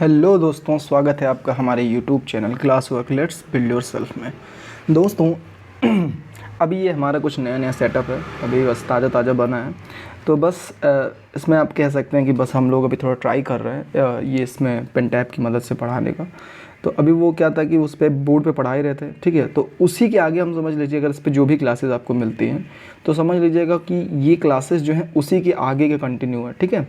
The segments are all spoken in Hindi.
हेलो दोस्तों, स्वागत है आपका हमारे YouTube channel class work let's build yourself में। दोस्तों अभी ये हमारा कुछ नया नया सेटअप है, अभी बस ताज़ा बना है। तो बस इसमें आप कह सकते हैं कि बस हम लोग अभी थोड़ा ट्राई कर रहे हैं ये इसमें पेन टैब की मदद से पढ़ाने का। तो अभी वो क्या था कि उस पर बोर्ड पे पढ़ा ही रहे थे, ठीक है। तो उसी के आगे हम समझ लीजिए, अगर इस पर जो भी क्लासेस आपको मिलती हैं तो समझ लीजिएगा कि ये क्लासेस जो हैं उसी के आगे के कंटिन्यू है, ठीक है।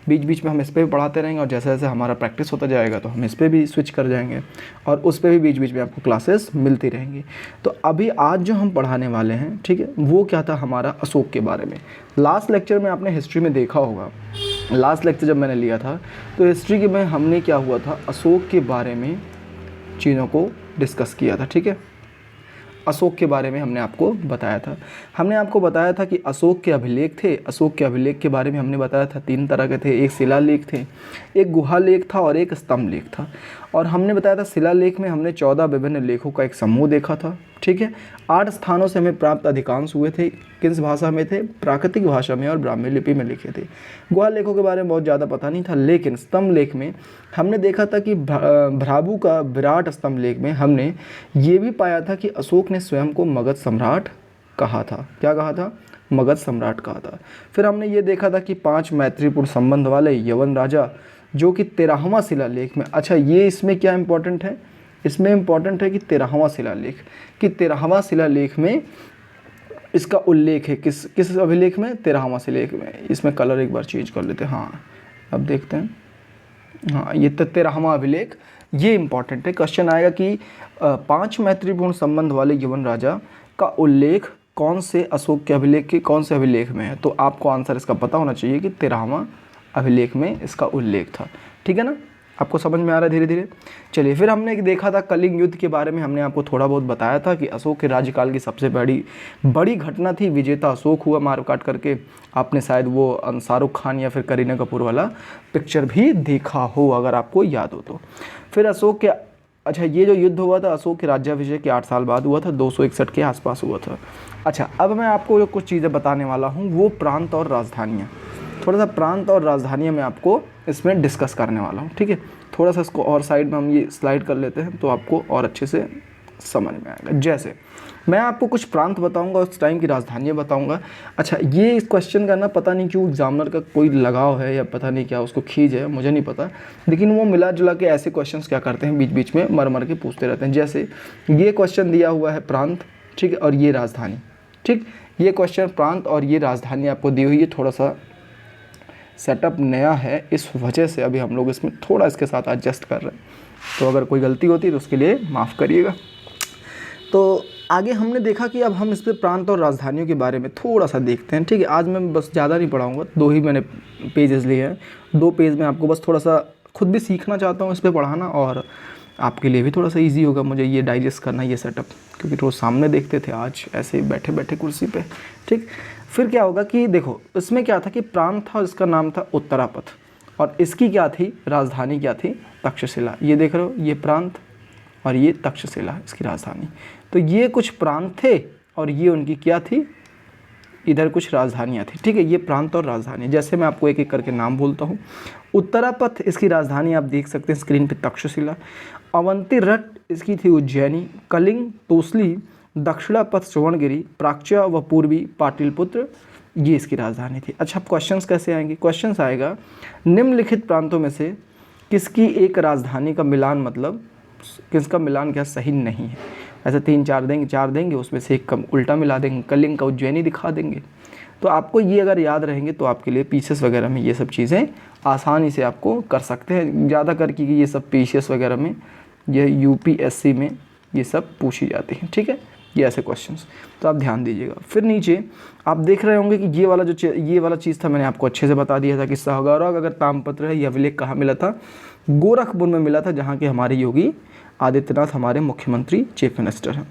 बीच बीच में हम इस पर भी पढ़ाते रहेंगे और जैसे जैसे हमारा प्रैक्टिस होता जाएगा तो हम इस पर भी स्विच कर जाएंगे और उस पर भी बीच बीच में आपको क्लासेस मिलती रहेंगी। तो अभी आज जो हम पढ़ाने वाले हैं, ठीक है, वो क्या था हमारा अशोक के बारे में। लास्ट लेक्चर में आपने हिस्ट्री में देखा होगा, लास्ट लेक्चर जब मैंने लिया था तो हिस्ट्री के में हमने क्या हुआ था, अशोक के बारे में चीज़ों को डिस्कस किया था, ठीक है। अशोक के बारे में हमने आपको बताया था। हमने आपको बताया था कि अशोक के अभिलेख थे। अशोक के अभिलेख के बारे में हमने बताया था 3 तरह के थे, एक शिलालेख थे, एक गुहा लेख था और एक स्तंभ लेख था। और हमने बताया था शिलालेख में हमने 14 विभिन्न लेखों का एक समूह देखा था, ठीक है। 8 स्थानों से हमें प्राप्त अधिकांश हुए थे, किस भाषा में थे, प्राकृतिक भाषा में और ब्राह्मी लिपि में लिखे थे। गुहा लेखों के बारे में बहुत ज़्यादा पता नहीं था, लेकिन स्तंभ लेख में हमने देखा था कि भ्राभु का विराट स्तंभ लेख में हमने ये भी पाया था कि अशोक ने स्वयं को मगध सम्राट कहा था। क्या कहा था? मगध सम्राट कहा था। फिर हमने ये देखा था कि 5 मैत्रीपूर्ण संबंध वाले यवन राजा, जो कि 13वां शिलालेख में, अच्छा ये इसमें क्या इंपॉर्टेंट है, इसमें इंपॉर्टेंट है कि 13वां शिलालेख, कि 13वां शिलालेख में इसका उल्लेख है। किस किस अभिलेख में? 13वां शिलालेख में। इसमें कलर एक बार चेंज कर लेते हैं, हाँ अब देखते हैं, हाँ ये 13वां अभिलेख, ये इंपॉर्टेंट है। क्वेश्चन आएगा कि 5 मैत्रीपूर्ण संबंध वाले यवन राजा का उल्लेख कौन से अशोक के अभिलेख के कौन से अभिलेख में है। तो आपको आंसर इसका पता होना चाहिए कि 13वां अभिलेख में इसका उल्लेख था, ठीक है ना। आपको समझ में आ रहा है धीरे धीरे। चलिए, फिर हमने देखा था कलिंग युद्ध के बारे में, हमने आपको थोड़ा बहुत बताया था कि अशोक के राज्यकाल की सबसे बड़ी घटना थी, विजेता अशोक हुआ मार काट करके। आपने शायद वो शाहरुख खान या फिर करीना कपूर वाला पिक्चर भी देखा हो, अगर आपको याद हो तो। फिर अशोक के, अच्छा ये जो युद्ध हुआ था अशोक के राज्याभिषेक के 8 साल बाद हुआ था, 261 के आसपास हुआ था। अच्छा, अब मैं आपको जो कुछ चीज़ें बताने वाला हूँ वो प्रांत और राजधानियाँ, थोड़ा सा प्रांत और राजधानियाँ मैं आपको इसमें डिस्कस करने वाला हूँ, ठीक है। थोड़ा सा इसको और साइड में हम ये स्लाइड कर लेते हैं तो आपको और अच्छे से समझ में आएगा। जैसे मैं आपको कुछ प्रांत बताऊंगा, उस टाइम की राजधानियाँ बताऊंगा। अच्छा, ये इस क्वेश्चन का ना पता नहीं क्यों एग्जामिनर का कोई लगाव है या पता नहीं क्या उसको खींच है, मुझे नहीं पता, लेकिन वो मिला जुला के ऐसे क्वेश्चंस क्या करते हैं, बीच बीच में मर के पूछते रहते हैं। जैसे ये क्वेश्चन दिया हुआ है प्रांत, ठीक है, और ये राजधानी, ठीक। ये क्वेश्चन प्रांत और ये राजधानी आपको दी हुई है। थोड़ा सा सेटअप नया है, इस वजह से अभी हम लोग इसमें थोड़ा इसके साथ एडजस्ट कर रहे हैं, तो अगर कोई गलती होती है तो उसके लिए माफ़ करिएगा। तो आगे हमने देखा कि अब हम इस पर प्रांत और राजधानियों के बारे में थोड़ा सा देखते हैं, ठीक है। आज मैं बस ज़्यादा नहीं पढ़ाऊँगा, 2 ही मैंने पेजेस लिए हैं, 2 पेज में आपको बस थोड़ा सा खुद भी सीखना चाहता हूँ इस पर पढ़ाना, और आपके लिए भी थोड़ा सा इजी होगा मुझे ये डाइजेस्ट करना, ये सेटअप, क्योंकि रोज़ सामने देखते थे, आज ऐसे बैठे बैठे कुर्सी पे, ठीक। फिर क्या होगा कि देखो इसमें क्या था कि प्रांत था, इसका नाम था उत्तरापथ, और इसकी क्या थी राजधानी, क्या थी? तक्षशिला। ये देख रहे हो, ये प्रांत और ये तक्षशिला इसकी राजधानी। तो ये कुछ प्रांत थे और ये उनकी क्या थी, इधर कुछ राजधानियाँ थी, ठीक है। ये प्रांत और राजधानी, जैसे मैं आपको एक एक करके नाम बोलता हूँ। उत्तरापथ, इसकी राजधानी आप देख सकते हैं स्क्रीन पे, तक्षशिला। अवंती रट, इसकी थी उज्जैनी। कलिंग, तोसली। दक्षिणापथ, सुवर्णगिरी। प्राच्य व पूर्वी, पाटलिपुत्र, ये इसकी राजधानी थी। अच्छा, अब क्वेश्चंस कैसे आएंगे? क्वेश्चंस आएगा, निम्नलिखित प्रांतों में से किसकी एक राजधानी का मिलान, मतलब किसका मिलान क्या सही नहीं है। ऐसे 3-4 देंगे, उसमें से एक कम उल्टा मिला देंगे, कलिंग का उज्जैनी दिखा देंगे। तो आपको ये अगर याद रहेंगे तो आपके लिए पीसीएस वगैरह में ये सब चीज़ें आसानी से आपको कर सकते हैं। ज़्यादा करके ये सब पीसीएस वगैरह में, ये यूपीएससी में ये सब पूछी जाती हैं, ठीक है, ये ऐसे क्वेश्चंस, तो आप ध्यान दीजिएगा। फिर नीचे आप देख रहे होंगे कि ये वाला चीज़ था, मैंने आपको अच्छे से बता दिया था कि सहगौरव अगर ताम्रपत्र है, यह अभिलेख कहाँ मिला था? गोरखपुर में मिला था, जहाँ के हमारे योगी आदित्यनाथ हमारे मुख्यमंत्री चीफ मिनिस्टर हैं।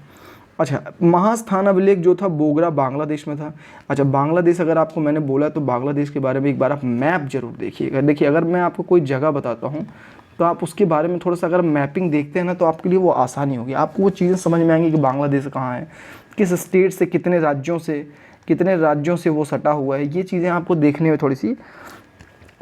अच्छा, महास्थान अभिलेख जो था बोगरा, बांग्लादेश में था। अच्छा, बांग्लादेश अगर आपको मैंने बोला तो बांग्लादेश के बारे में एक बार आप मैप जरूर देखिएगा। देखिए, अगर मैं आपको कोई जगह बताता हूँ तो आप उसके बारे में थोड़ा सा अगर मैपिंग देखते हैं ना, तो आपके लिए वो आसानी होगी, आपको वो चीज़ें समझ में आएंगी कि बांग्लादेश कहाँ है, किस स्टेट से, कितने राज्यों से वो सटा हुआ है। ये चीज़ें आपको देखने में थोड़ी सी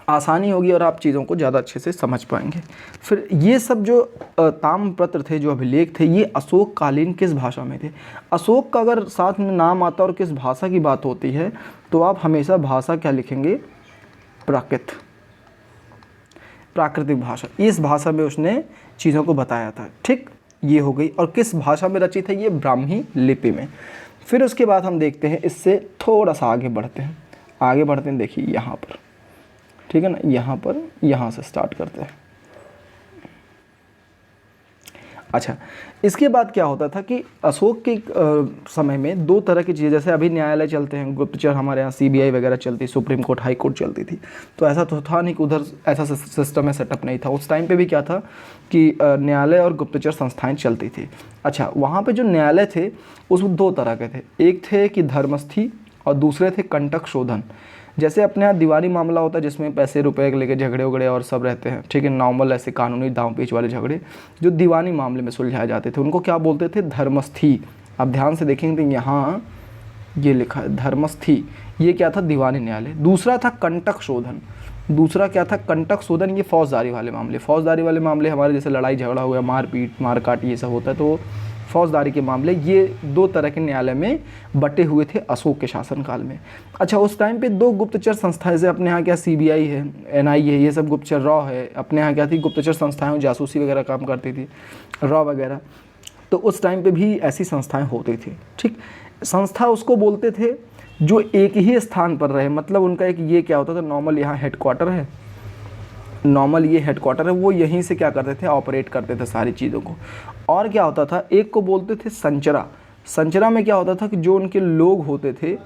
आसानी होगी और आप चीज़ों को ज़्यादा अच्छे से समझ पाएंगे। फिर ये सब जो ताम्रपत्र थे, जो अभिलेख थे, ये अशोक कालीन किस भाषा में थे? अशोक का अगर साथ में नाम आता और किस भाषा की बात होती है तो आप हमेशा भाषा क्या लिखेंगे? प्राकृतिक भाषा। इस भाषा में उसने चीज़ों को बताया था। ठीक, ये हो गई। और किस भाषा में रचित है? ये ब्राह्मी लिपि में। फिर उसके बाद हम देखते हैं, इससे थोड़ा सा आगे बढ़ते हैं। देखिए यहाँ पर, ठीक है ना, यहाँ से स्टार्ट करते हैं। अच्छा, इसके बाद क्या होता था कि अशोक के समय में दो तरह की चीज़ें, जैसे अभी न्यायालय चलते हैं, गुप्तचर हमारे यहाँ सीबीआई वगैरह चलती, सुप्रीम कोर्ट, हाई कोर्ट चलती थी। तो ऐसा तो था नहीं कि उधर ऐसा सिस्टम में सेटअप नहीं था। उस टाइम पे भी क्या था कि न्यायालय और गुप्तचर संस्थाएं चलती थी। अच्छा, वहाँ पे जो न्यायालय थे उसमें दो तरह के थे। एक थे कि धर्मस्थी और दूसरे थे कंटक शोधन। जैसे अपने यहाँ दीवानी मामला होता है जिसमें पैसे रुपए लेके झगड़े उगड़े और सब रहते हैं, ठीक है, नॉर्मल ऐसे कानूनी दांव पेच वाले झगड़े जो दीवानी मामले में सुलझाए जाते थे, उनको क्या बोलते थे? धर्मस्थी। आप ध्यान से देखेंगे तो यहाँ ये लिखा है धर्मस्थी। ये क्या था? दीवानी न्यायालय। दूसरा था कंटक शोधन। ये फौजदारी वाले मामले हमारे जैसे लड़ाई झगड़ा हुआ, मारपीट मारकाट ये सब होता है, तो फौजदारी के मामले, ये दो तरह के न्यायालय में बटे हुए थे अशोक के शासनकाल में। अच्छा, उस टाइम पे दो गुप्तचर संस्थाएं, जैसे अपने यहाँ क्या सीबीआई है, एनआई है, ये सब गुप्तचर, रॉ है, अपने यहाँ क्या थी? गुप्तचर संस्थाएं, जासूसी वगैरह काम करती थी, रॉ वगैरह। तो उस टाइम पे भी ऐसी संस्थाएं होती थी। ठीक, संस्था उसको बोलते थे जो एक ही स्थान पर रहे, मतलब उनका एक ये क्या होता था, नॉर्मल यहाँ हेडक्वार्टर है, वो यहीं से क्या करते थे? ऑपरेट करते थे सारी चीज़ों को। और क्या होता था, एक को बोलते थे संचरा में क्या होता था कि जो उनके लोग होते थे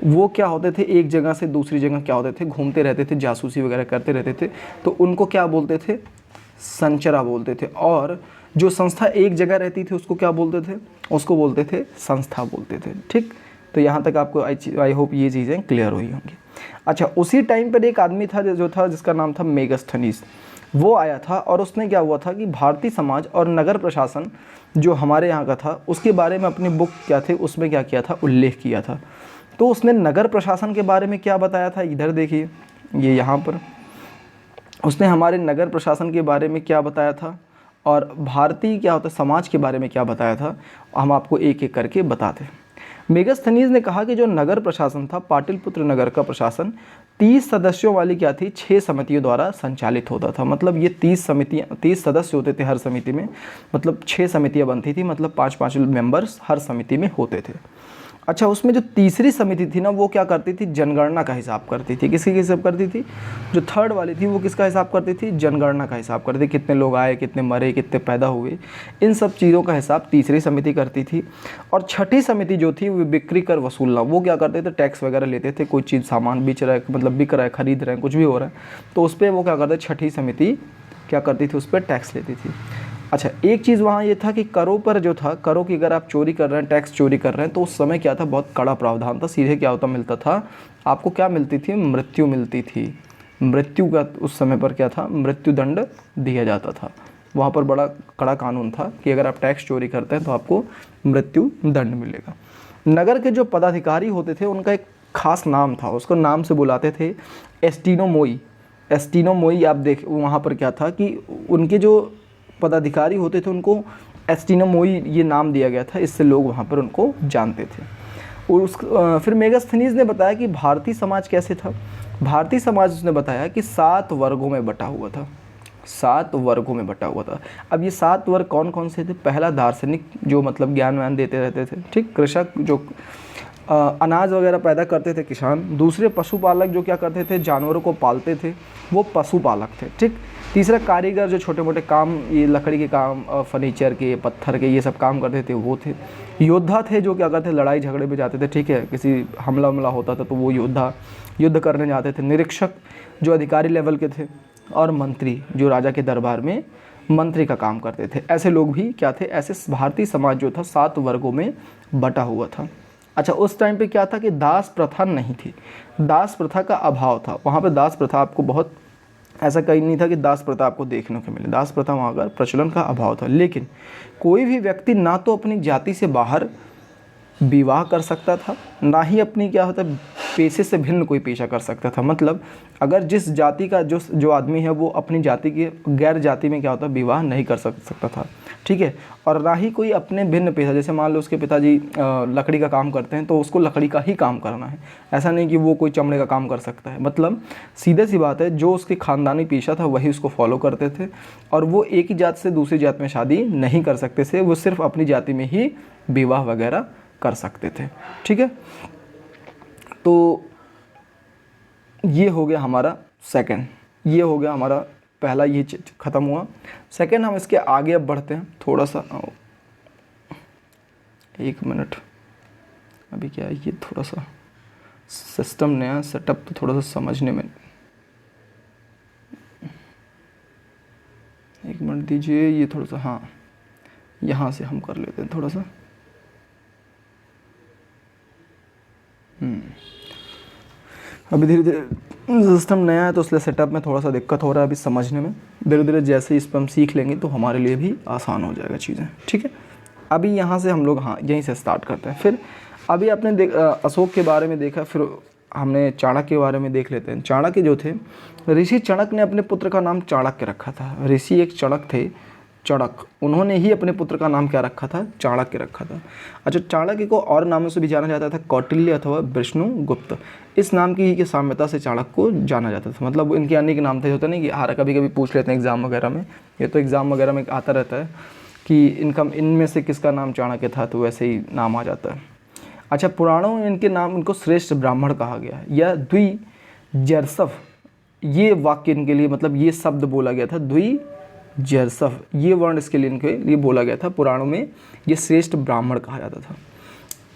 वो क्या होते थे? एक जगह से दूसरी जगह क्या होते थे? घूमते रहते थे, जासूसी वगैरह करते रहते थे, तो उनको क्या बोलते थे? संचरा बोलते थे। और जो संस्था एक जगह रहती थी उसको क्या बोलते थे? उसको बोलते थे संस्था बोलते थे। ठीक, तो यहाँ तक आपको आई होप ये चीज़ें क्लियर हुई होंगी। अच्छा, उसी टाइम पर एक आदमी था जिसका नाम था मेगास्थनीज। वो आया था और उसने क्या हुआ था कि भारतीय समाज और नगर प्रशासन जो हमारे यहाँ का था उसके बारे में अपनी बुक क्या थे उसमें क्या किया था? उल्लेख किया था। तो उसने नगर प्रशासन के बारे में क्या बताया था? इधर देखिए, ये यहाँ पर उसने हमारे नगर प्रशासन के बारे में क्या बताया था और भारतीय क्या होता है समाज के बारे में क्या बताया था, हम आपको एक एक करके बताते हैं। मेगास्थनीज ने कहा कि जो नगर प्रशासन था, पाटलिपुत्र नगर का प्रशासन 30 सदस्यों वाली क्या थी? 6 समितियों द्वारा संचालित होता था। मतलब ये 30 सदस्य होते थे हर समिति में, मतलब 6 समितियाँ बनती थी, मतलब 5-5 मेंबर्स हर समिति में होते थे। अच्छा, उसमें जो तीसरी समिति थी ना, वो क्या करती थी? जनगणना का हिसाब करती थी। किसकी हिसाब करती थी? जो थर्ड वाली थी वो किसका हिसाब करती थी? जनगणना का हिसाब करती थी। कितने लोग आए, कितने मरे, कितने पैदा हुए, इन सब चीज़ों का हिसाब तीसरी समिति करती थी। और छठी समिति जो थी वो बिक्री कर वसूलना, वो क्या करते थे? टैक्स वगैरह लेते थे, कोई चीज़ सामान बेच रहा है, मतलब बिक रहा है, खरीद रहे हैं, कुछ भी हो रहा है, तो उस पर वो क्या करते? छठी समिति क्या करती थी? उस पर टैक्स लेती थी। अच्छा, एक चीज़ वहाँ ये था कि करों पर जो था, करों की अगर आप चोरी कर रहे हैं, टैक्स चोरी कर रहे हैं, तो उस समय क्या था? बहुत कड़ा प्रावधान था। सीधे क्या होता मिलता था आपको? क्या मिलती थी? मृत्यु मिलती थी। मृत्यु का उस समय पर क्या था? मृत्यु दंड दिया जाता था। वहाँ पर बड़ा कड़ा कानून था कि अगर आप टैक्स चोरी करते हैं तो आपको मृत्यु दंड मिलेगा। नगर के जो पदाधिकारी होते थे उनका एक खास नाम था, उसको नाम से बुलाते थे एस्टीनोमोई। आप देख वहाँ पर क्या था कि उनके जो पदाधिकारी होते थे उनको एस्टीनोमोई ये नाम दिया गया था, इससे लोग वहाँ पर उनको जानते थे। और फिर मेगास्थनीज ने बताया कि भारतीय समाज कैसे था। भारतीय समाज उसने बताया कि 7 वर्गों में बटा हुआ था। 7 वर्गों में बटा हुआ था। अब ये 7 वर्ग कौन कौन से थे? पहला दार्शनिक, जो मतलब ज्ञान व्यान देते रहते थे, ठीक, कृषक जो अनाज वगैरह पैदा करते थे, किसान। दूसरे पशुपालक जो क्या करते थे? जानवरों को पालते थे, वो पशुपालक थे, ठीक। तीसरा कारीगर जो छोटे मोटे काम, ये लकड़ी के काम, फर्नीचर के, पत्थर के, ये सब काम करते थे, वो थे। योद्धा थे जो क्या करते थे? लड़ाई झगड़े में जाते थे, ठीक है, किसी हमला होता था तो वो युद्ध करने जाते थे। निरीक्षक जो अधिकारी लेवल के थे, और मंत्री जो राजा के दरबार में मंत्री का काम करते थे। ऐसे लोग भी क्या थे? ऐसे भारतीय समाज जो था 7 वर्गों में बटा हुआ था। अच्छा, उस टाइम पे क्या था कि दास प्रथा नहीं थी, दास प्रथा का अभाव था। वहाँ पे दास प्रथा आपको बहुत, ऐसा कहीं नहीं था कि दास प्रथा आपको देखने को मिले, दास प्रथा वहाँ का प्रचलन का अभाव था। लेकिन कोई भी व्यक्ति ना तो अपनी जाति से बाहर विवाह कर सकता था, ना ही अपनी क्या होता पेशे से भिन्न कोई पेशा कर सकता था। मतलब अगर जिस जाति का जो आदमी है वो अपनी जाति के गैर जाति में क्या होता है, विवाह नहीं कर सकता था, ठीक है। और ना ही कोई अपने भिन्न पेशा, जैसे मान लो उसके पिताजी लकड़ी का काम करते हैं तो उसको लकड़ी का ही काम करना है, ऐसा नहीं कि वो कोई चमड़े का काम कर सकता है। मतलब सीधे सी बात है, जो उसके ख़ानदानी पेशा था वही उसको फॉलो करते थे, और वो एक ही जात से दूसरी जात में शादी नहीं कर सकते थे, वो सिर्फ अपनी जाति में ही विवाह वगैरह कर सकते थे, ठीक है। तो ये हो गया हमारा सेकंड, ये हो गया हमारा पहला, ये ख़त्म हुआ। सेकंड हम इसके आगे अब बढ़ते हैं थोड़ा सा, 1 मिनट, अभी क्या है, ये थोड़ा सा सिस्टम नया सेटअप तो थोड़ा सा समझने में, 1 मिनट दीजिए, ये थोड़ा सा, हाँ यहाँ से हम कर लेते हैं थोड़ा सा। अभी धीरे धीरे सिस्टम नया है तो इसलिए सेटअप में थोड़ा सा दिक्कत हो रहा है अभी समझने में। धीरे धीरे जैसे इस पर हम सीख लेंगे तो हमारे लिए भी आसान हो जाएगा चीज़ें, ठीक है। अभी यहाँ से हम लोग, हाँ यहीं से स्टार्ट करते हैं। फिर अभी आपने अशोक के बारे में देखा, फिर हमने चाणक्य के बारे में देख लेते हैं। चाणक्य जो थे, ऋषि चाणक्य ने अपने पुत्र का नाम चाणक्य रखा था। ऋषि एक चाणक्य थे, चाणक्य, उन्होंने ही अपने पुत्र का नाम क्या रखा था, चाणक्य रखा था। अच्छा, चाणक्य को और नामों से भी जाना जाता था, कौटिल्य अथवा विष्णुगुप्त, इस नाम की ही के साम्यता से चाणक्य को जाना जाता था। मतलब इनके अनेक नाम थे, होता नहीं कि हारा कभी कभी पूछ लेते हैं एग्ज़ाम वगैरह में, ये तो एग्ज़ाम वगैरह में आता रहता है कि इनमें से किसका नाम चाणक्य था, तो वैसे ही नाम आ जाता है। अच्छा, पुराणों में इनके नाम, इनको श्रेष्ठ ब्राह्मण कहा गया है, या द्विजर्सव, ये वाक्य इनके लिए, मतलब ये शब्द बोला गया था, द्विजर्सव, ये वर्ण इसके लिए, इनके लिए बोला गया था पुराणों में, ये श्रेष्ठ ब्राह्मण कहा जाता था।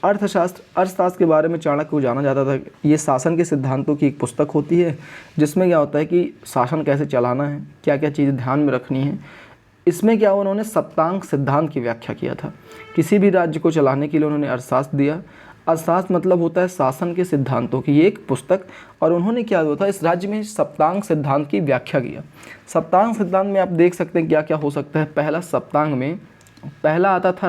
अर्थशास्त्र के बारे में चाणक्य को जाना जाता था। ये शासन के सिद्धांतों की एक पुस्तक होती है, जिसमें क्या होता है कि शासन कैसे चलाना है, क्या क्या चीज़ें ध्यान में रखनी है। इसमें क्या, उन्होंने सप्तांग सिद्धांत की व्याख्या किया था। किसी भी राज्य को चलाने के लिए उन्होंने अर्थशास्त्र दिया। अर्थशास्त्र मतलब होता है शासन के सिद्धांतों की एक पुस्तक, और उन्होंने क्या होता है इस राज्य में सप्तांग सिद्धांत की व्याख्या किया। सप्तांग सिद्धांत में आप देख सकते हैं क्या क्या हो सकता है। पहला सप्तांग में पहला आता था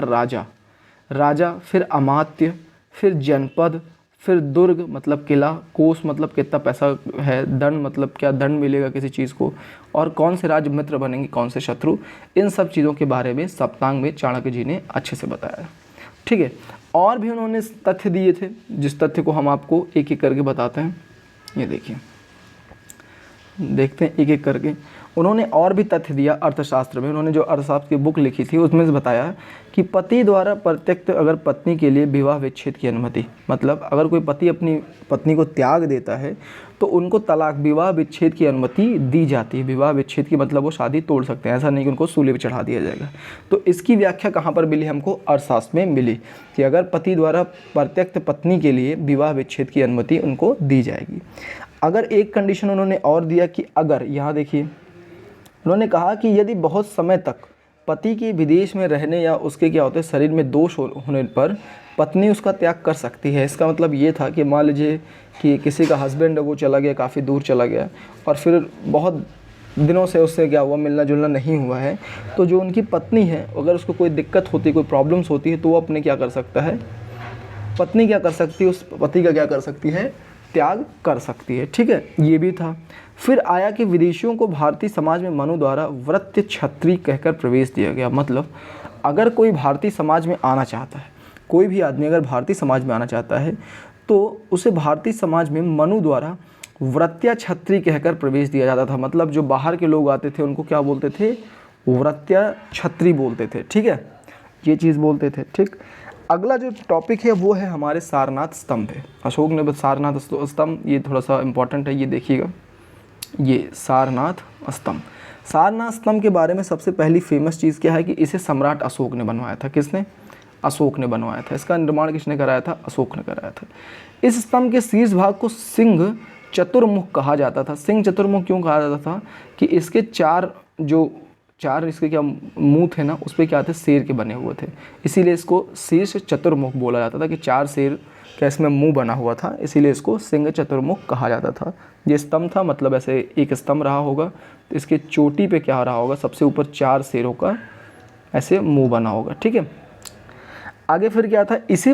राजा, फिर अमात्य, फिर जनपद, फिर दुर्ग मतलब किला, कोष मतलब कितना पैसा है, दंड मतलब क्या दंड मिलेगा किसी चीज़ को, और कौन से राज्य मित्र बनेंगे, कौन से शत्रु, इन सब चीज़ों के बारे में सप्तांग में चाणक्य जी ने अच्छे से बताया, ठीक है। और भी उन्होंने तथ्य दिए थे, जिस तथ्य को हम आपको एक एक करके बताते हैं। ये देखिए, देखते हैं एक एक करके। उन्होंने और भी तथ्य दिया अर्थशास्त्र में। उन्होंने जो अर्थशास्त्र की बुक लिखी थी उसमें से बताया कि पति द्वारा प्रत्यक्त अगर पत्नी के लिए विवाह विच्छेद की अनुमति, मतलब अगर कोई पति अपनी पत्नी को त्याग देता है तो उनको तलाक, विवाह विच्छेद की अनुमति दी जाती है। विवाह विच्छेद की मतलब वो शादी तोड़ सकते हैं, ऐसा नहीं कि उनको सूली पर चढ़ा दिया जाएगा। तो इसकी व्याख्या कहाँ पर मिली हमको, अर्थशास्त्र में मिली, कि अगर पति द्वारा प्रत्यक्त पत्नी के लिए विवाह विच्छेद की अनुमति उनको दी जाएगी। अगर एक कंडीशन उन्होंने और दिया कि अगर, यहाँ देखिए, उन्होंने कहा कि यदि बहुत समय तक पति के विदेश में रहने या उसके क्या होते हैं शरीर में दोष होने पर पत्नी उसका त्याग कर सकती है। इसका मतलब ये था कि मान लीजिए कि किसी का हस्बैंड वो चला गया, काफ़ी दूर चला गया, और फिर बहुत दिनों से उससे क्या हुआ, मिलना जुलना नहीं हुआ है, तो जो उनकी पत्नी है अगर उसको कोई दिक्कत होती है, कोई प्रॉब्लम्स होती है, तो वो अपने क्या कर सकता है, पत्नी क्या कर सकती है, उस पति का क्या कर सकती है, त्याग कर सकती है, ठीक है। ये भी था। फिर आया कि विदेशियों को भारतीय समाज में मनु द्वारा व्रत्य क्षत्रिय कहकर प्रवेश दिया गया। मतलब अगर कोई भारतीय समाज में आना चाहता है, कोई भी आदमी अगर भारतीय समाज में आना चाहता है तो उसे भारतीय समाज में मनु द्वारा व्रत्य क्षत्रिय कहकर प्रवेश दिया जाता था। मतलब जो बाहर के लोग आते थे उनको क्या बोलते थे, व्रत्य क्षत्रिय बोलते थे, ठीक है, ये चीज़ बोलते थे, ठीक। अगला जो टॉपिक है वो है हमारे सारनाथ स्तंभ है। अशोक ने सारनाथ स्तंभ, ये थोड़ा सा इम्पोर्टेंट है, ये देखिएगा, ये सारनाथ स्तंभ। सारनाथ स्तंभ के बारे में सबसे पहली फेमस चीज़ क्या है कि इसे सम्राट अशोक ने बनवाया था। किसने, अशोक ने बनवाया था। इसका निर्माण किसने कराया था, अशोक ने कराया था। इस स्तंभ के शीर्ष भाग को सिंह चतुर्मुख कहा जाता था। सिंह चतुर्मुख क्यों कहा जाता था कि इसके चार इसके क्या मुंह थे ना, उस पर क्या थे, शेर के बने हुए थे, इसीलिए इसको शीर्ष चतुर्मुख बोला जाता था कि 4 शेर का इसमें मुंह बना हुआ था, इसीलिए इसको सिंह चतुर्मुख कहा जाता था। ये स्तंभ था, मतलब ऐसे एक स्तंभ रहा होगा, तो इसके चोटी पे क्या रहा होगा, सबसे ऊपर 4 शेरों का ऐसे मुंह बना होगा, ठीक है। आगे फिर क्या था, इसी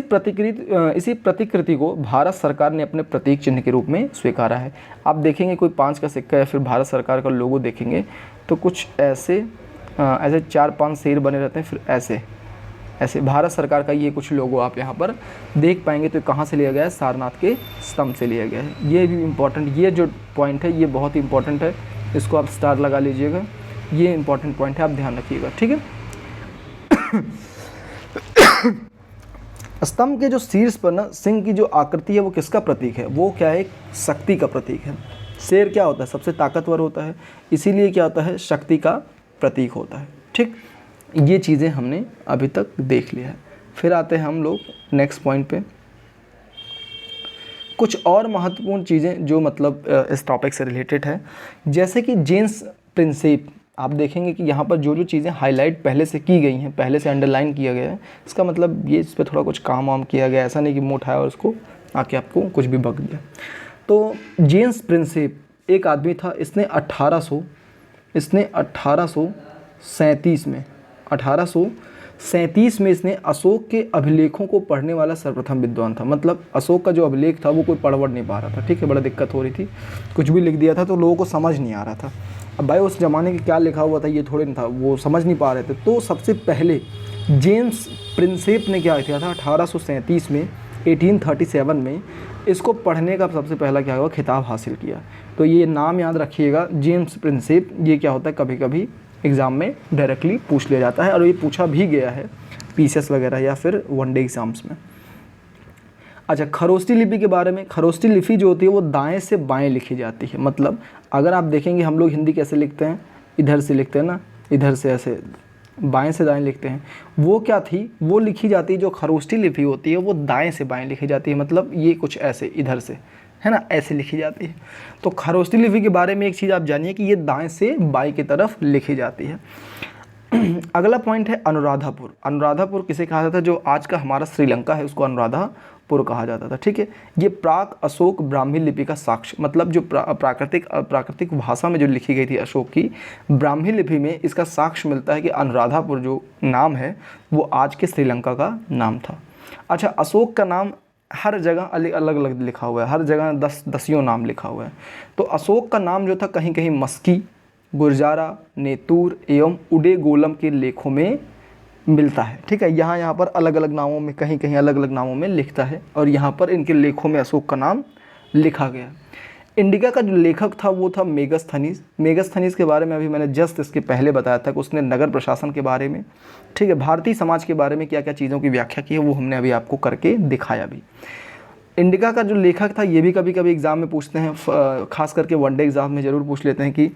प्रतिकृति को भारत सरकार ने अपने प्रतीक चिन्ह के रूप में स्वीकारा है। आप देखेंगे कोई 5 का सिक्का या फिर भारत सरकार का लोगो देखेंगे तो कुछ ऐसे 4-5 शेर बने रहते हैं, फिर ऐसे भारत सरकार का ये कुछ लोगो आप यहाँ पर देख पाएंगे। तो कहाँ से लिया गया है, सारनाथ के स्तंभ से लिया गया है। ये भी इम्पॉर्टेंट, ये जो पॉइंट है ये बहुत ही इंपॉर्टेंट है, इसको आप स्टार लगा लीजिएगा, ये इंपॉर्टेंट पॉइंट है, आप ध्यान रखिएगा, ठीक है। स्तंभ के जो शीर्ष पर ना सिंह की जो आकृति है वो किसका प्रतीक है, वो क्या है, शक्ति का प्रतीक है। शेर क्या होता है, सबसे ताकतवर होता है, इसीलिए क्या होता है, शक्ति का प्रतीक होता है, ठीक। ये चीज़ें हमने अभी तक देख लिया है। फिर आते हैं हम लोग नेक्स्ट पॉइंट पे, कुछ और महत्वपूर्ण चीज़ें जो मतलब इस टॉपिक से रिलेटेड है, जैसे कि जेम्स प्रिंसेप। आप देखेंगे कि यहाँ पर जो जो चीज़ें हाईलाइट पहले से की गई हैं, पहले से अंडरलाइन किया गया है, इसका मतलब ये इस पर थोड़ा कुछ काम वाम किया गया, ऐसा नहीं कि मुँह उठाया और उसको आके आपको कुछ भी बक दिया। तो जेम्स प्रिंसेप एक आदमी था, इसने 1837 में इसने अशोक के अभिलेखों को पढ़ने वाला सर्वप्रथम विद्वान था। मतलब अशोक का जो अभिलेख था वो कोई पढ़ नहीं पा रहा था, ठीक है, बड़ा दिक्कत हो रही थी, कुछ भी लिख दिया था तो लोगों को समझ नहीं आ रहा था। अब भाई उस ज़माने के क्या लिखा हुआ था ये थोड़े नहीं था, वो समझ नहीं पा रहे थे। तो सबसे पहले जेम्स प्रिंसेप ने क्या किया था, 1837 में 1837 में इसको पढ़ने का सबसे पहला क्या हुआ, खिताब हासिल किया। तो ये नाम याद रखिएगा, जेम्स प्रिंसेप। ये क्या होता है, कभी कभी एग्ज़ाम में डायरेक्टली पूछ लिया जाता है और ये पूछा भी गया है पीसीएस वगैरह या फिर वनडे एग्ज़ाम्स में। अच्छा, खरोष्ठी लिपि के बारे में, खरोष्ठी लिपि जो होती है वो दाएं से बाएं लिखी जाती है। मतलब अगर आप देखेंगे हम लोग हिंदी कैसे लिखते हैं, इधर से लिखते हैं ना, इधर से ऐसे बाएं से दाएं लिखते हैं, वो क्या थी, वो लिखी जाती है जो खरोष्ठी लिपि होती है वो दाएं से बाएं लिखी जाती है। मतलब ये कुछ ऐसे इधर से है ना, ऐसे लिखी जाती है। तो खरोष्ठी लिपि के बारे में एक चीज़ आप जानिए कि ये दाएं से बाएं की तरफ लिखी जाती है। अगला पॉइंट है अनुराधापुर। अनुराधापुर किसे कहा जाता है, जो आज का हमारा श्रीलंका है उसको अनुराधापुर कहा जाता था, ठीक है। ये प्राक अशोक ब्राह्मी लिपि का साक्ष्य, मतलब जो प्राकृतिक भाषा में जो लिखी गई थी अशोक की, ब्राह्मी लिपि में इसका साक्ष्य मिलता है कि अनुराधापुर जो नाम है वो आज के श्रीलंका का नाम था। अच्छा, अशोक का नाम हर जगह अलग अलग लिखा हुआ है, हर जगह 10 नाम लिखा हुआ है। तो अशोक का नाम जो था कहीं कहीं मस्की, गुरजारा, नेतूर एवं उडेगोलम के लेखों में मिलता है, ठीक है। यहाँ पर अलग अलग नामों में, कहीं कहीं अलग अलग नामों में लिखता है और यहाँ पर इनके लेखों में अशोक का नाम लिखा गया। इंडिका का जो लेखक था वो था मेगस्थनीज। मेगस्थनीज के बारे में अभी मैंने जस्ट इसके पहले बताया था कि उसने नगर प्रशासन के बारे में, ठीक है, भारतीय समाज के बारे में क्या क्या चीज़ों की व्याख्या की है वो हमने अभी आपको करके दिखाया भी। इंडिका का जो लेखक था ये भी कभी कभी एग्ज़ाम में पूछते हैं, खास करके वनडे एग्ज़ाम में ज़रूर पूछ लेते हैं कि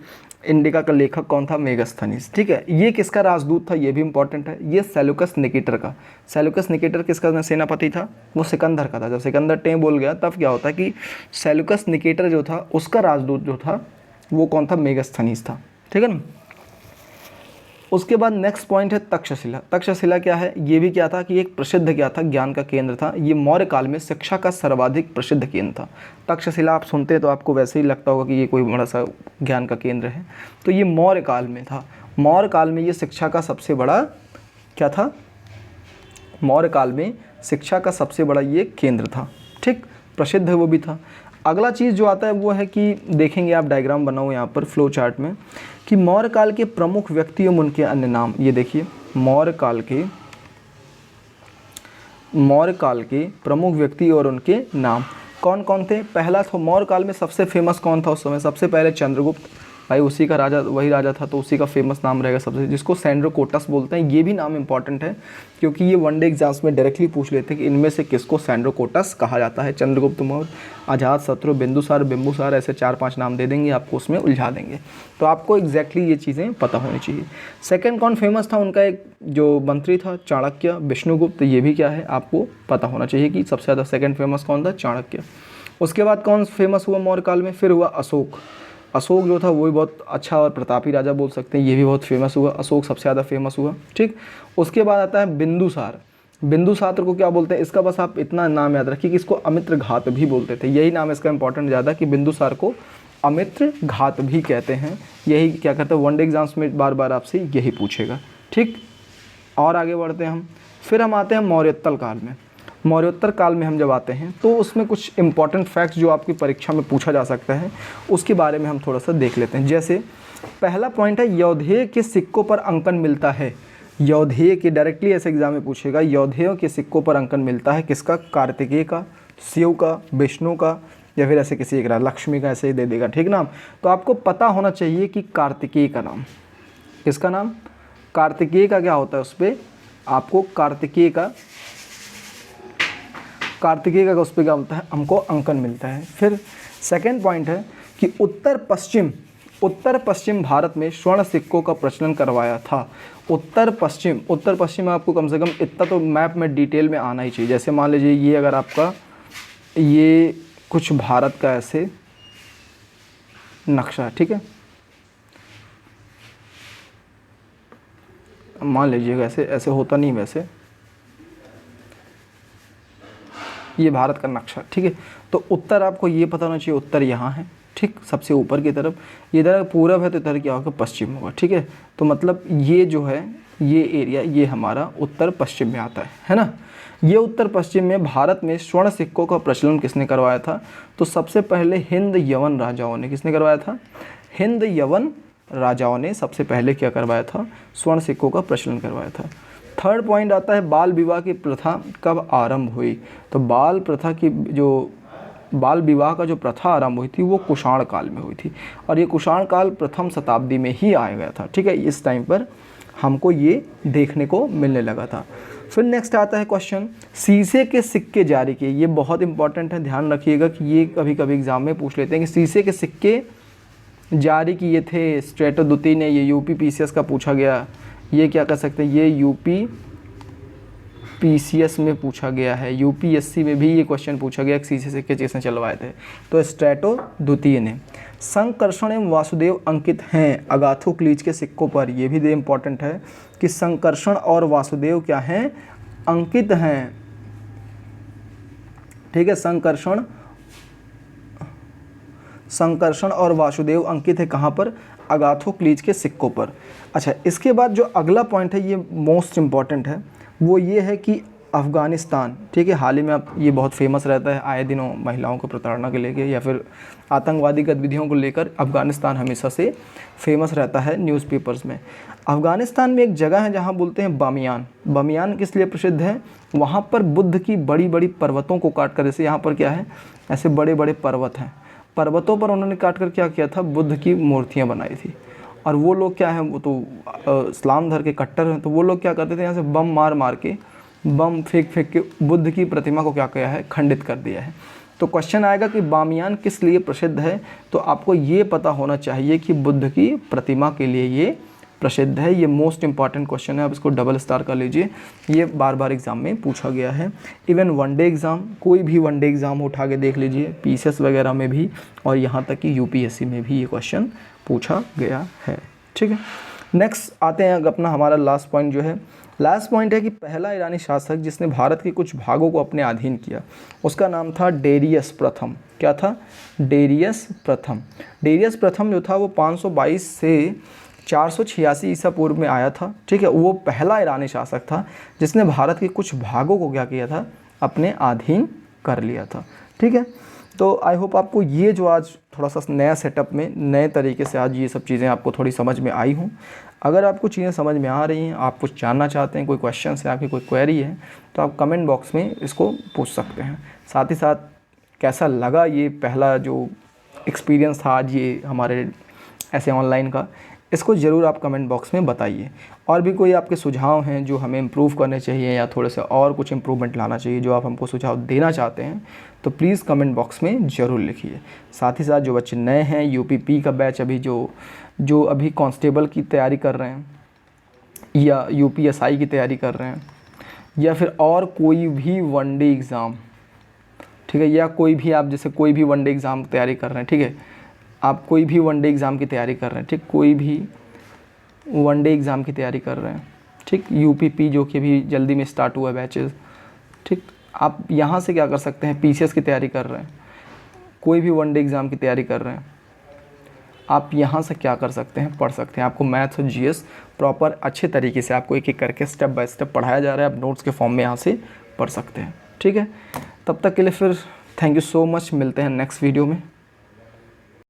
इंडिका का लेखक कौन था, मेगस्थनीज, ठीक है। ये किसका राजदूत था, ये भी इंपॉर्टेंट है। ये सेल्यूकस निकेटर का, सेल्यूकस निकेटर किसका सेनापति था, वो सिकंदर का था। जब सिकंदर टें बोल गया तब क्या होता कि सेल्यूकस निकेटर जो था उसका राजदूत जो था वो कौन था, मेगस्थनीज था, ठीक है ना। उसके बाद नेक्स्ट पॉइंट है तक्षशिला। तक्षशिला क्या है, ये भी क्या था कि एक प्रसिद्ध क्या था, ज्ञान का केंद्र था। ये मौर्य काल में शिक्षा का सर्वाधिक प्रसिद्ध केंद्र था। तक्षशिला आप सुनते हैं तो आपको वैसे ही लगता होगा कि ये कोई बड़ा सा ज्ञान का केंद्र है, तो ये मौर्य काल में था। मौर्य काल में ये शिक्षा का सबसे बड़ा क्या था, मौर्य काल में शिक्षा का सबसे बड़ा ये केंद्र था, ठीक, प्रसिद्ध है वो भी था। अगला चीज़ जो आता है वो है कि देखेंगे आप डायग्राम बनाओ यहाँ पर फ्लो चार्ट में कि मौर्य काल के प्रमुख व्यक्ति एवं उनके अन्य नाम। ये देखिए मौर्य काल के प्रमुख व्यक्ति और उनके नाम कौन कौन थे। पहला था मौर्य काल में सबसे फेमस कौन था उस समय, सबसे पहले चंद्रगुप्त, भाई उसी का राजा, वही राजा था तो उसी का फेमस नाम रहेगा सबसे, जिसको सैंड्रोकोटस बोलते हैं। ये भी नाम इंपॉर्टेंट है क्योंकि ये वनडे एग्जाम्स में डायरेक्टली पूछ लेते हैं कि इनमें से किसको सैंड्रोकोटस कहा जाता है। चंद्रगुप्त मौर्य, अजातशत्रु, बिंदुसार, ऐसे 4-5 नाम दे देंगे आपको, उसमें उलझा देंगे। तो आपको एग्जैक्टली ये चीज़ें पता होनी चाहिए। सेकेंड कौन फेमस था, उनका एक जो मंत्री था चाणक्य, विष्णुगुप्त, ये भी क्या है आपको पता होना चाहिए कि सबसे ज़्यादा सेकेंड फेमस कौन था, चाणक्य। उसके बाद कौन फेमस हुआ मौर्य काल में, फिर हुआ अशोक। अशोक जो था वो भी बहुत अच्छा और प्रतापी राजा बोल सकते हैं, ये भी बहुत फेमस हुआ, अशोक सबसे ज़्यादा फेमस हुआ, ठीक। उसके बाद आता है बिंदुसार। बिंदुसार को क्या बोलते हैं, इसका बस आप इतना नाम याद रखिए कि इसको अमित्र घात भी बोलते थे, यही नाम इसका इंपॉर्टेंट ज़्यादा कि बिंदुसार को अमित्र घात भी कहते हैं। यही क्या कहते हैं वनडे एग्जाम्स में बार बार आपसे यही पूछेगा, ठीक। और आगे बढ़ते हैं हम। फिर हम आते हैं मौर्योत्तर काल में। मौर्योत्तर काल में हम जब आते हैं तो उसमें कुछ इंपॉर्टेंट फैक्ट्स जो आपकी परीक्षा में पूछा जा सकता है उसके बारे में हम थोड़ा सा देख लेते हैं। जैसे पहला पॉइंट है यौधेय के सिक्कों पर अंकन मिलता है। यौधेय के डायरेक्टली ऐसे एग्जाम में पूछेगा, यौधेयों के सिक्कों पर अंकन मिलता है किसका? कार्तिकेय का, शिव का, विष्णु का, या फिर ऐसे किसी एक लक्ष्मी का, ऐसे ही दे देगा, ठीक ना। तो आपको पता होना चाहिए कि कार्तिकेय का नाम, किसका नाम? कार्तिकेय का क्या होता है उस पर, आपको कार्तिकेय का उस पर क्या होता है, हमको अंकन मिलता है। फिर सेकंड पॉइंट है कि उत्तर पश्चिम भारत में स्वर्ण सिक्कों का प्रचलन करवाया था। उत्तर पश्चिम आपको कम से कम इतना तो मैप में डिटेल में आना ही चाहिए। जैसे मान लीजिए ये अगर आपका ये कुछ भारत का ऐसे नक्शा, ठीक है, मान लीजिएगा ऐसे होता नहीं, वैसे ये भारत का नक्शा, ठीक है। तो उत्तर आपको ये पता होना चाहिए, उत्तर यहाँ है, ठीक, सबसे ऊपर की तरफ। इधर पूरब है तो इधर क्या होगा? पश्चिम होगा, ठीक है। तो मतलब ये जो है ये एरिया ये हमारा उत्तर पश्चिम में आता है ना। ये उत्तर पश्चिम में भारत में स्वर्ण सिक्कों का प्रचलन किसने करवाया था? तो सबसे पहले हिंद यवन राजाओं ने। किसने करवाया था? हिंद यवन राजाओं ने सबसे पहले क्या करवाया था? स्वर्ण सिक्कों का प्रचलन करवाया था। थर्ड पॉइंट आता है बाल विवाह की प्रथा कब आरंभ हुई? तो बाल विवाह का जो प्रथा आरंभ हुई थी वो कुषाण काल में हुई थी, और ये कुषाण काल प्रथम शताब्दी में ही आया गया था, ठीक है। इस टाइम पर हमको ये देखने को मिलने लगा था। फिर नेक्स्ट आता है क्वेश्चन, शीशे के सिक्के जारी किए। ये बहुत इंपॉर्टेंट है, ध्यान रखिएगा कि ये कभी कभी एग्जाम में पूछ लेते हैं कि शीशे के सिक्के जारी किए थे स्ट्रेटो द्वितीय ने। ये यूपी पीसीएस का पूछा गया, ये क्या कर सकते हैं, ये यूपी पीसीएस में पूछा गया है। यूपीएससी में भी ये क्वेश्चन पूछा गया कि शीशे से सिक्के किसने चलवाए थे? तो स्ट्रेटो द्वितीय ने। संकर्षण एवं वासुदेव अंकित हैं अगाथोक्लीज के सिक्कों पर। ये भी इंपॉर्टेंट है कि संकर्षण और वासुदेव क्या हैं? अंकित हैं, ठीक है। संकर्षण और वासुदेव अंकित है कहाँ पर? अगाथोक्लीज के सिक्कों पर। अच्छा, इसके बाद जो अगला पॉइंट है ये मोस्ट इम्पॉर्टेंट है, वो ये है कि अफ़गानिस्तान, ठीक है, हाल ही में अब ये बहुत फेमस रहता है आए दिनों महिलाओं को प्रताड़ना के लेके या फिर आतंकवादी गतिविधियों को लेकर अफ़गानिस्तान हमेशा से फेमस रहता है न्यूज़पेपर्स में। अफ़गानिस्तान में एक जगह है जहाँ बोलते हैं बामियान। बामियान किस लिए प्रसिद्ध है? वहाँ पर बुद्ध की बड़ी बड़ी पर्वतों को काट कर, जैसे यहाँ पर क्या है ऐसे बड़े बड़े पर्वत हैं, पर्वतों पर उन्होंने काट कर क्या किया था? बुद्ध की मूर्तियाँ बनाई थी। और वो लोग क्या हैं, वो तो इस्लाम धर्म के कट्टर हैं, तो वो लोग क्या करते थे, यहाँ से बम मार के, बम फेंक के बुद्ध की प्रतिमा को क्या किया है? खंडित कर दिया है। तो क्वेश्चन आएगा कि बामियान किस लिए प्रसिद्ध है? तो आपको ये पता होना चाहिए कि बुद्ध की प्रतिमा के लिए ये प्रसिद्ध है। ये मोस्ट इंपॉर्टेंट क्वेश्चन है, आप इसको डबल स्टार कर लीजिए। ये बार बार एग्जाम में पूछा गया है। इवन वनडे एग्ज़ाम, कोई भी वनडे एग्ज़ाम उठा के देख लीजिए, पीसीएस वगैरह में भी, और यहाँ तक कि यूपीएससी में भी ये क्वेश्चन पूछा गया है, ठीक है। नेक्स्ट आते हैं अपना हमारा लास्ट पॉइंट जो है, लास्ट पॉइंट है कि पहला ईरानी शासक जिसने भारत के कुछ भागों को अपने अधीन किया उसका नाम था डेरियस प्रथम। क्या था? डेरियस प्रथम। डेरियस प्रथम जो था वो 522 से 486 ईसा पूर्व में आया था, ठीक है। वो पहला ईरानी शासक था जिसने भारत के कुछ भागों को क्या किया था? अपने अधीन कर लिया था, ठीक है। तो आई होप आपको ये जो आज थोड़ा सा नया सेटअप में नए तरीके से आज ये सब चीज़ें आपको थोड़ी समझ में आई हों। अगर आपको चीज़ें समझ में आ रही हैं, आप कुछ जानना चाहते हैं, कोई क्वेश्चन है, आपकी कोई क्वेरी है, तो आप कमेंट बॉक्स में इसको पूछ सकते हैं। साथ ही साथ कैसा लगा ये पहला जो एक्सपीरियंस था आज ये हमारे ऐसे ऑनलाइन का, इसको ज़रूर आप कमेंट बॉक्स में बताइए। और भी कोई आपके सुझाव हैं जो हमें इम्प्रूव करने चाहिए या थोड़े से और कुछ इम्प्रूवमेंट लाना चाहिए, जो आप हमको सुझाव देना चाहते हैं, तो प्लीज़ कमेंट बॉक्स में ज़रूर लिखिए। साथ ही साथ जो बच्चे नए हैं, यूपीपी का बैच अभी जो अभी कांस्टेबल की तैयारी कर रहे हैं या यूपीएसआई की तैयारी कर रहे हैं या फिर और कोई भी वनडे एग्ज़ाम, ठीक है, या कोई भी आप जैसे कोई भी वनडे एग्ज़ाम तैयारी कर रहे हैं, ठीक है, आप कोई भी वनडे एग्ज़ाम की तैयारी कर रहे हैं, ठीक, कोई भी वनडे एग्ज़ाम की तैयारी कर रहे हैं, ठीक, यूपीपी जो कि अभी जल्दी में स्टार्ट हुआ है बैचेस, ठीक, आप यहाँ से क्या कर सकते हैं? पीसीएस की तैयारी कर रहे हैं, कोई भी वनडे एग्ज़ाम की तैयारी कर रहे हैं, आप यहाँ से क्या कर सकते हैं, पढ़ सकते हैं। आपको मैथ्स और जीएस प्रॉपर अच्छे तरीके से आपको एक एक करके स्टेप बाय स्टेप पढ़ाया जा रहा है। आप नोट्स के फॉर्म में यहाँ से पढ़ सकते हैं। ठीक है, तब तक के लिए फिर थैंक यू सो मच, मिलते हैं नेक्स्ट वीडियो में।